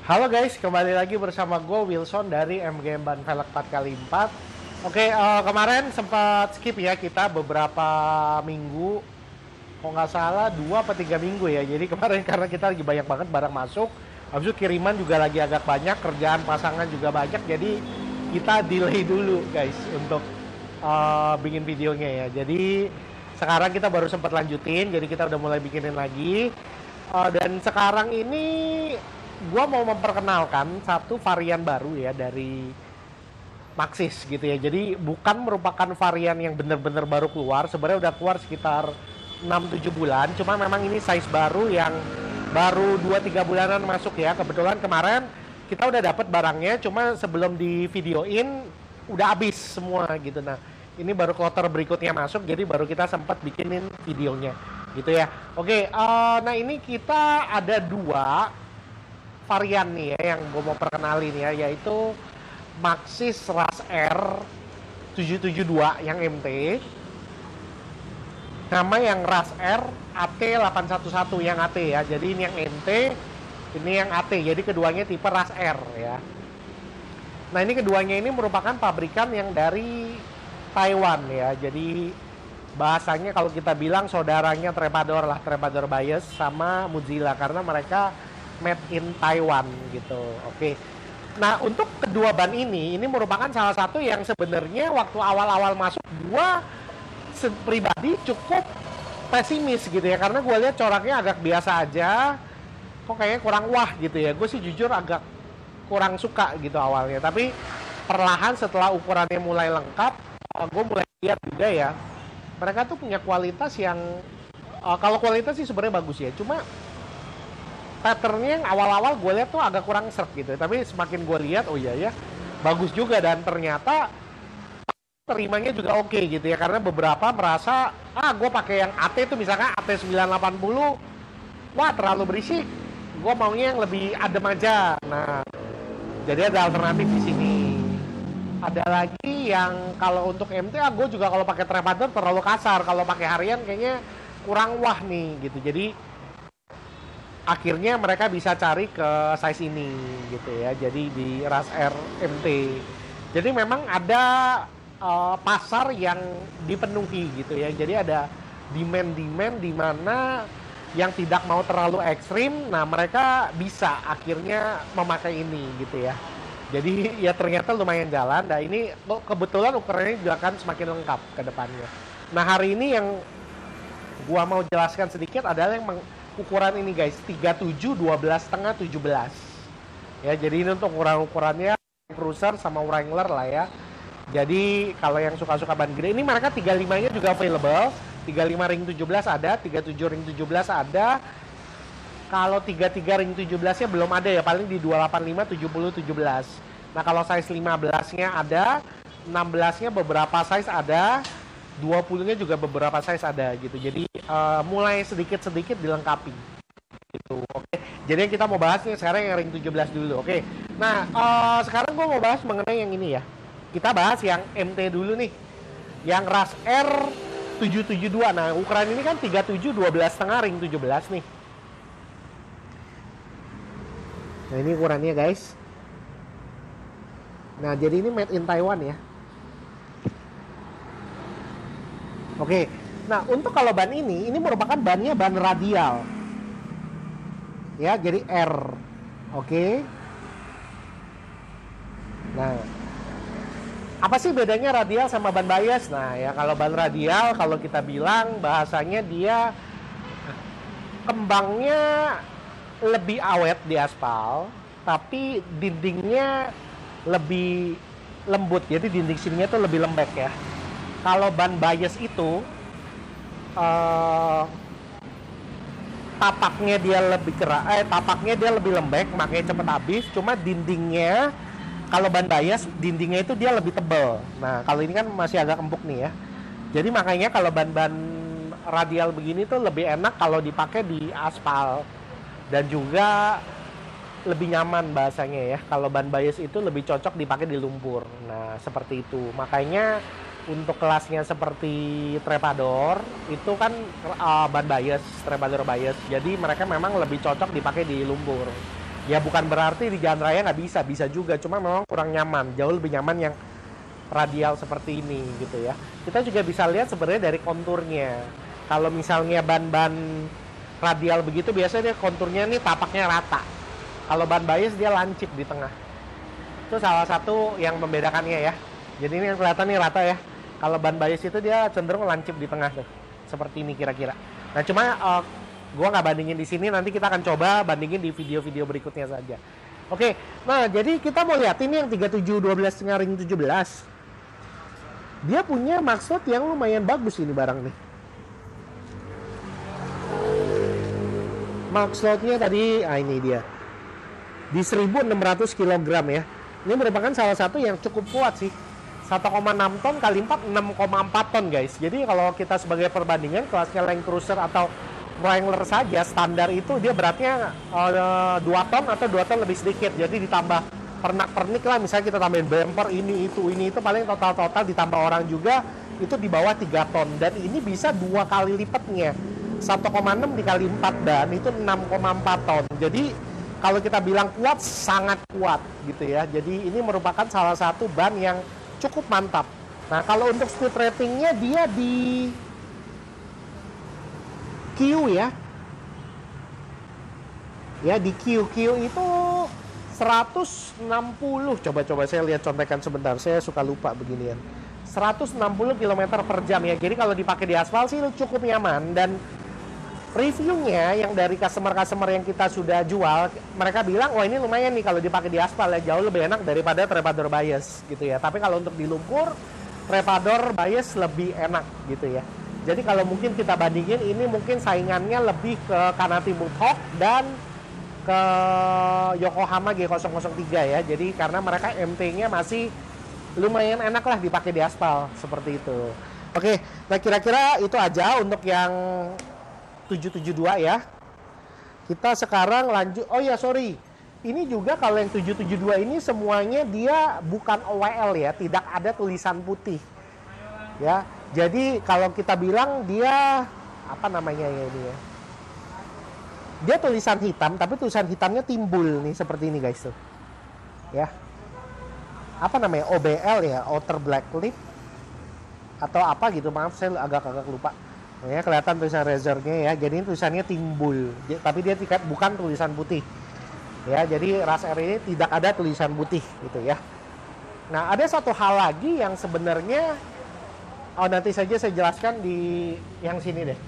Halo guys, kembali lagi bersama gue Wilson dari MGM Ban Velg 4x4. Oke, kemarin sempat skip ya kita beberapa minggu, kok nggak salah 2 atau 3 minggu ya. Jadi kemarin karena kita lagi banyak banget barang masuk, habis itu kiriman juga lagi agak banyak, kerjaan pasangan juga banyak, jadi kita delay dulu guys untuk bikin videonya ya. Jadi sekarang kita baru sempat lanjutin, jadi kita udah mulai bikinin lagi. Dan sekarang ini gua mau memperkenalkan satu varian baru ya dari Maxxis gitu ya. Jadi bukan merupakan varian yang bener-bener baru keluar. Sebenarnya udah keluar sekitar 6-7 bulan. Cuma memang ini size baru yang baru 2-3 bulanan masuk ya. Kebetulan kemarin kita udah dapet barangnya. Cuma sebelum di videoin udah habis semua gitu. Nah ini baru kloter berikutnya masuk. Jadi baru kita sempat bikinin videonya gitu ya. Oke, nah ini kita ada 2 varian nih ya yang gue mau perkenalin ya, yaitu Maxxis Rush R 772 yang MT, nama yang Rush R AT 811 yang AT ya. Jadi ini yang MT, ini yang AT, jadi keduanya tipe Rush R ya. Nah ini keduanya ini merupakan pabrikan yang dari Taiwan ya. Jadi bahasanya kalau kita bilang saudaranya Trepador lah, Trepador Bias sama Mozilla, karena mereka made in Taiwan gitu. Oke. Nah, untuk kedua ban ini merupakan salah satu yang sebenarnya waktu awal-awal masuk gua pribadi cukup pesimis gitu ya, karena gua lihat coraknya agak biasa aja. Kok kayaknya kurang wah gitu ya. Gue sih jujur agak kurang suka gitu awalnya. Tapi perlahan setelah ukurannya mulai lengkap, gue mulai lihat juga ya. Mereka tuh punya kualitas yang kalau kualitas sih sebenarnya bagus ya. Cuma patternnya yang awal-awal gue lihat tuh agak kurang serk gitu, tapi semakin gue lihat oh iya ya bagus juga, dan ternyata terimanya juga oke gitu ya, karena beberapa merasa gue pakai yang AT tuh misalkan AT 980 wah terlalu berisik, gue maunya yang lebih adem aja. Nah jadi ada alternatif di sini. Ada lagi yang kalau untuk MT gue juga kalau pakai trepador terlalu kasar, kalau pakai harian kayaknya kurang wah nih gitu. Jadi akhirnya mereka bisa cari ke size ini gitu ya. Jadi di Rush R MT. Jadi memang ada pasar yang dipenuhi gitu ya. Jadi ada demand di mana yang tidak mau terlalu ekstrim. Nah, mereka bisa akhirnya memakai ini gitu ya. Jadi ya ternyata lumayan jalan. Nah, ini kebetulan ukurannya juga akan semakin lengkap ke depannya. Nah, hari ini yang gua mau jelaskan sedikit adalah yang ukuran ini guys, 37, 12,5, 17 ya. Jadi ini untuk ukuran-ukurannya Cruiser sama Wrangler lah ya. Jadi kalau yang suka-suka ban gede, ini mereka 35 nya juga available. 35 ring 17 ada, 37 ring 17 ada. Kalau 33 ring 17 nya belum ada ya, paling di 285, 70, 17. Nah kalau size 15 nya ada, 16 nya beberapa size ada, 20-nya juga beberapa size ada gitu. Jadi mulai sedikit-sedikit dilengkapi gitu. Oke. Jadi yang kita mau bahas nih sekarang yang ring 17 dulu. Oke. Nah, sekarang gue mau bahas mengenai yang ini ya. Kita bahas yang MT dulu nih. Yang Rush R 772. Nah, ukuran ini kan 37 12,5 ring 17 nih. Nah, ini ukurannya guys. Nah, jadi ini made in Taiwan ya. Oke, nah untuk kalau ban ini merupakan bannya ban radial, ya, jadi R. Oke. Nah, apa sih bedanya radial sama ban bias? Nah ya kalau ban radial kalau kita bilang bahasanya dia kembangnya lebih awet di aspal, tapi dindingnya lebih lembut, jadi dinding sininya tuh lebih lembek ya. Kalau ban bias itu tapaknya dia lebih keras, tapaknya dia lebih lembek, makanya cepet habis. Cuma dindingnya kalau ban bias dindingnya itu dia lebih tebal. Nah kalau ini kan masih agak empuk nih ya. Jadi makanya kalau ban-ban radial begini tuh lebih enak kalau dipakai di aspal, dan juga lebih nyaman bahasanya ya. Kalau ban bias itu lebih cocok dipakai di lumpur. Nah seperti itu. Makanya untuk kelasnya seperti Trepador itu kan ban bias, Trepador bias. Jadi mereka memang lebih cocok dipakai di lumpur. Ya bukan berarti di jalan raya nggak bisa, bisa juga. Cuma memang kurang nyaman, jauh lebih nyaman yang radial seperti ini gitu ya. Kita juga bisa lihat sebenarnya dari konturnya. Kalau misalnya ban-ban radial begitu, biasanya dia konturnya nih tapaknya rata. Kalau ban bias dia lancip di tengah. Itu salah satu yang membedakannya ya. Jadi ini yang kelihatan nih rata ya. Kalau ban bias itu dia cenderung lancip di tengah tuh. Seperti ini kira-kira. Nah cuma gua nggak bandingin di sini, nanti kita akan coba bandingin di video-video berikutnya saja. Oke, nah jadi kita mau lihat ini yang 3712 ring 17. Dia punya maksud yang lumayan bagus ini barang nih. Maksudnya tadi, ini dia. Di 1600 kg ya. Ini merupakan salah satu yang cukup kuat sih. 1,6 ton kali 4, 6,4 ton guys. Jadi kalau kita sebagai perbandingan, kelasnya Land Cruiser atau Wrangler saja standar itu dia beratnya 2 ton atau 2 ton lebih sedikit. Jadi ditambah pernak-pernik lah, misalnya kita tambahin bumper ini itu paling total ditambah orang juga itu di bawah 3 ton. Dan ini bisa 2 kali lipatnya. 1,6 dikali 4 dan itu 6,4 ton. Jadi kalau kita bilang kuat, sangat kuat gitu ya. Jadi ini merupakan salah satu ban yang cukup mantap. Nah kalau untuk speed ratingnya dia di Q ya. Ya di Q itu 160. Coba saya lihat contekan sebentar. Saya suka lupa beginian. 160 km per jam ya. Jadi kalau dipakai di aspal sih cukup nyaman. Dan reviewnya yang dari customer-customer yang kita sudah jual, mereka bilang wah ini lumayan nih kalau dipakai di aspal ya, jauh lebih enak daripada trepador bias gitu ya. Tapi kalau untuk di lumpur, trepador bias lebih enak gitu ya. Jadi kalau mungkin kita bandingin, ini mungkin saingannya lebih ke Kanati Mudhawk dan ke Yokohama G003 ya. Jadi karena mereka MT-nya masih lumayan enak lah dipakai di aspal seperti itu. Oke, nah kira-kira itu aja untuk yang 772 ya. Kita sekarang lanjut. Oh ya sorry, ini juga kalau yang 772 ini semuanya dia bukan OWL ya, tidak ada tulisan putih ya. Jadi kalau kita bilang dia apa namanya ya ini ya, dia tulisan hitam tapi tulisan hitamnya timbul nih seperti ini guys tuh ya. Apa namanya, OBL ya, outer black lip atau apa gitu, maaf saya agak lupa ya. Kelihatan tulisan razornya ya, jadi tulisannya timbul tapi dia bukan tulisan putih ya. Jadi RAS R ini tidak ada tulisan putih gitu ya. Nah ada satu hal lagi yang sebenarnya nanti saja saya jelaskan di yang sini deh.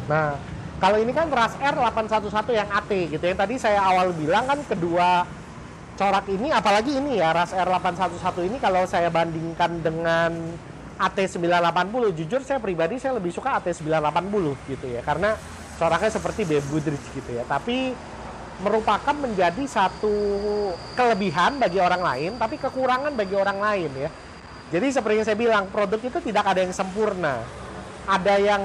Nah kalau ini kan RAS R 811 yang AT gitu ya. Tadi saya awal bilang kan kedua corak ini, apalagi ini ya RAS R 811 ini kalau saya bandingkan dengan AT 980, jujur saya pribadi saya lebih suka AT 980 gitu ya, karena coraknya seperti BM Goodrich gitu ya. Tapi merupakan menjadi satu kelebihan bagi orang lain, tapi kekurangan bagi orang lain ya. Jadi seperti yang saya bilang, produk itu tidak ada yang sempurna. Ada yang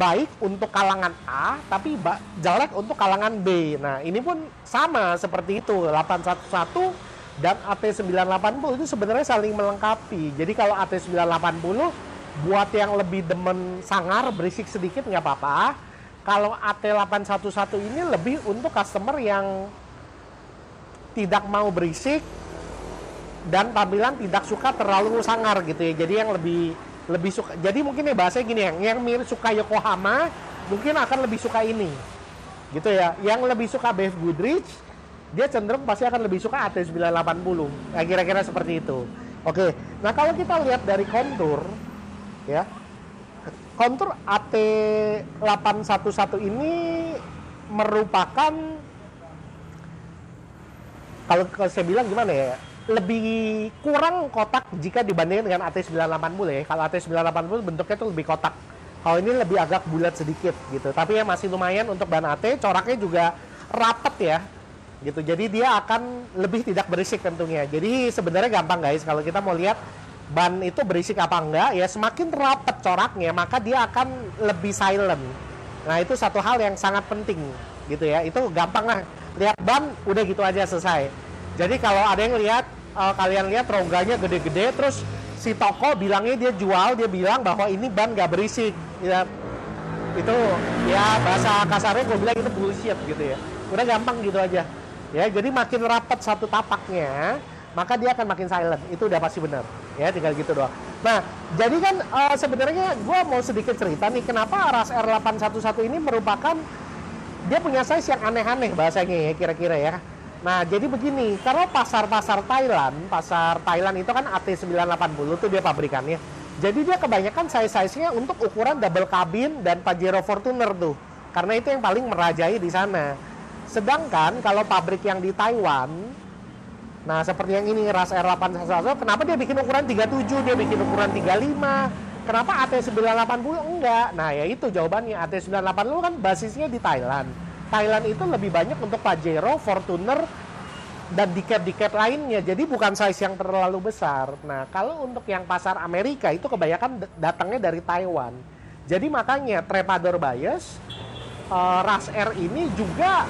baik untuk kalangan A, tapi jelek untuk kalangan B. Nah ini pun sama seperti itu, 811 dan AT980 itu sebenarnya saling melengkapi. Jadi kalau AT980 buat yang lebih demen sangar, berisik sedikit nggak apa-apa. Kalau AT811 ini lebih untuk customer yang tidak mau berisik dan tampilan tidak suka terlalu sangar gitu ya. Jadi yang lebih suka. Jadi mungkin ya bahasanya gini, yang mirip suka Yokohama mungkin akan lebih suka ini. Gitu ya. Yang lebih suka BF Goodrich, dia cenderung pasti akan lebih suka AT980. Ya, kira-kira seperti itu. Oke. Nah, kalau kita lihat dari kontur ya. Kontur AT811 ini merupakan, kalau saya bilang gimana ya, lebih kurang kotak jika dibandingkan dengan AT980 ya. Kalau AT980 bentuknya tuh lebih kotak. Kalau ini lebih agak bulat sedikit gitu. Tapi ya masih lumayan untuk ban AT, coraknya juga rapet ya. Gitu. Jadi dia akan lebih tidak berisik tentunya. Jadi sebenarnya gampang guys, kalau kita mau lihat ban itu berisik apa enggak ya, semakin rapet coraknya maka dia akan lebih silent. Nah itu satu hal yang sangat penting gitu ya. Itu gampang lah, lihat ban udah gitu aja selesai. Jadi kalau ada yang lihat, kalian lihat rongganya gede-gede, terus si toko bilangnya dia jual, dia bilang bahwa ini ban gak berisik ya. Itu ya bahasa kasarnya gue bilang itu bullshit gitu ya. Udah gampang gitu aja. Ya, jadi makin rapat satu tapaknya, maka dia akan makin silent. Itu udah pasti benar. Ya, tinggal gitu doang. Nah, jadi kan sebenarnya gue mau sedikit cerita nih kenapa RAS R811 ini merupakan dia punya size yang aneh-aneh bahasanya ya kira-kira ya. Nah, jadi begini, karena pasar Thailand itu kan AT980 tuh dia pabrikannya. Jadi dia kebanyakan size-size-nya untuk ukuran double cabin dan Pajero Fortuner tuh. Karena itu yang paling merajai di sana. Sedangkan kalau pabrik yang di Taiwan, nah seperti yang ini RAS R811, kenapa dia bikin ukuran 37, dia bikin ukuran 35, kenapa AT980 enggak? Nah ya itu jawabannya, AT980 kan basisnya di Thailand. Thailand itu lebih banyak untuk Pajero, Fortuner, dan diket-diket lainnya, jadi bukan size yang terlalu besar. Nah kalau untuk yang pasar Amerika itu kebanyakan datangnya dari Taiwan. Jadi makanya Trepador Bias, RAS R ini juga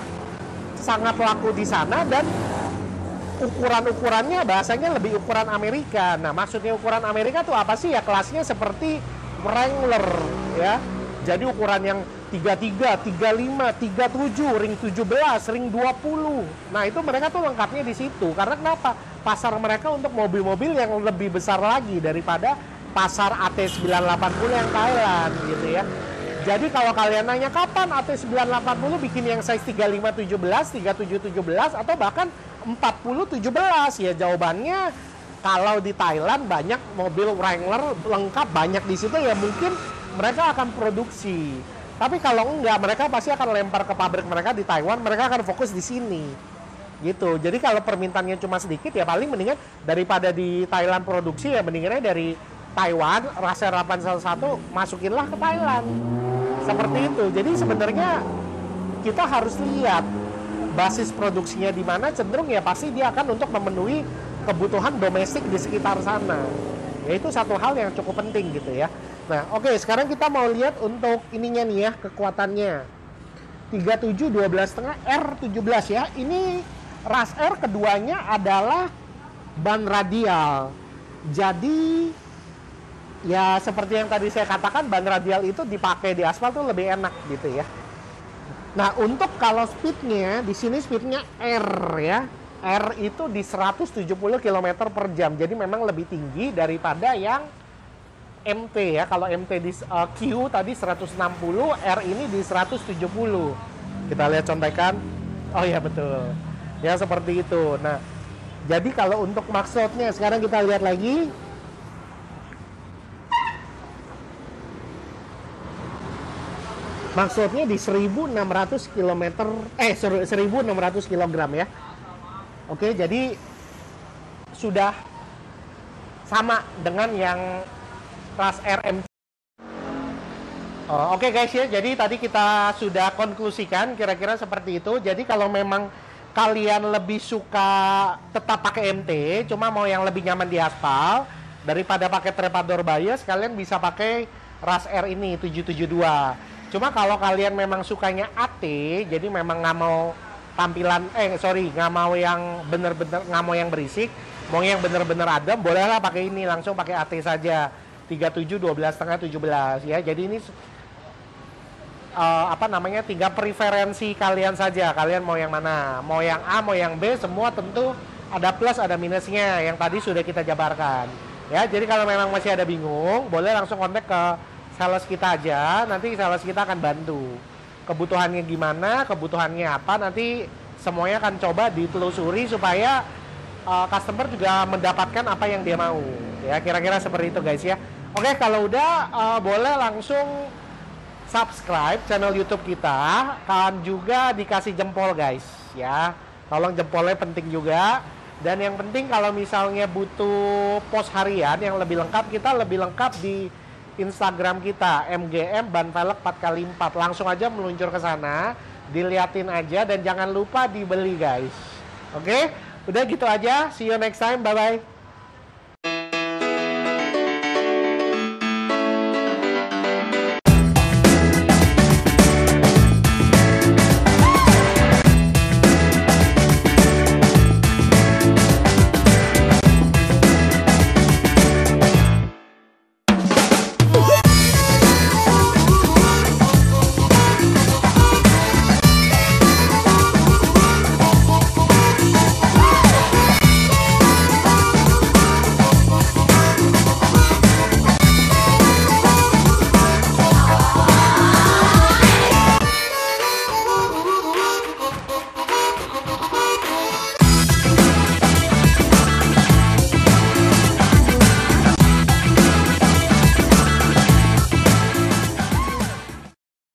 sangat laku di sana dan ukuran-ukurannya bahasanya lebih ukuran Amerika. Nah, maksudnya ukuran Amerika tuh apa sih? Ya kelasnya seperti Wrangler ya. Jadi ukuran yang 33, 35, 37, ring 17, ring 20. Nah, itu mereka tuh lengkapnya di situ. Karena kenapa? Pasar mereka untuk mobil-mobil yang lebih besar lagi daripada pasar AT980 yang Thailand gitu ya. Jadi kalau kalian nanya kapan AT980 bikin yang size 3517, 3717 atau bahkan 4017, ya jawabannya kalau di Thailand banyak mobil Wrangler lengkap banyak di situ ya mungkin mereka akan produksi. Tapi kalau enggak mereka pasti akan lempar ke pabrik mereka di Taiwan, mereka akan fokus di sini. Gitu. Jadi kalau permintaannya cuma sedikit ya paling mendingan daripada di Thailand produksi ya mendingannya dari Taiwan RAS R811 masukinlah ke Thailand. Seperti itu. Jadi sebenarnya kita harus lihat basis produksinya di mana, cenderung ya pasti dia akan untuk memenuhi kebutuhan domestik di sekitar sana. Ya itu satu hal yang cukup penting gitu ya. Nah, oke, sekarang kita mau lihat untuk ininya nih ya, kekuatannya. 37 12,5 R17 ya. Ini RAS R keduanya adalah ban radial. Jadi ya seperti yang tadi saya katakan, ban radial itu dipakai di aspal tuh lebih enak gitu ya. Nah untuk kalau speednya, di sini speednya R ya. R itu di 170 km per jam. Jadi memang lebih tinggi daripada yang MT ya. Kalau MT di Q tadi 160, R ini di 170. Kita lihat contekan. Oh ya betul. Ya seperti itu. Nah jadi kalau untuk maksudnya sekarang kita lihat lagi. Maksudnya di 1600 km 1600 kg ya. Oke, jadi sudah sama dengan yang RAS RMT. Oke guys ya, jadi tadi kita sudah konklusikan kira-kira seperti itu. Jadi kalau memang kalian lebih suka tetap pakai MT, cuma mau yang lebih nyaman di aspal daripada pakai Trepador Bias, kalian bisa pakai RAS R ini 772. Cuma kalau kalian memang sukanya AT, jadi memang nggak mau tampilan, nggak mau yang bener-bener, nggak mau yang berisik, mau yang bener-bener adem, bolehlah pakai ini, langsung pakai AT saja, 37, 12,5, 17 ya. Jadi ini tinggal preferensi kalian saja, kalian mau yang mana, mau yang A, mau yang B, semua tentu ada plus, ada minusnya, yang tadi sudah kita jabarkan ya. Jadi kalau memang masih ada bingung, boleh langsung kontak ke sales kita aja, nanti sales kita akan bantu. Kebutuhannya gimana, kebutuhannya apa, nanti semuanya akan coba ditelusuri supaya customer juga mendapatkan apa yang dia mau. Ya, kira-kira seperti itu guys ya. Oke, kalau udah boleh langsung subscribe channel YouTube kita, kan juga dikasih jempol guys ya. Tolong jempolnya penting juga. Dan yang penting kalau misalnya butuh post harian yang lebih lengkap, kita lebih lengkap di Instagram kita, MGM Ban Velg 4x4. Langsung aja meluncur ke sana, diliatin aja dan jangan lupa dibeli guys. Oke, udah gitu aja. See you next time. Bye bye.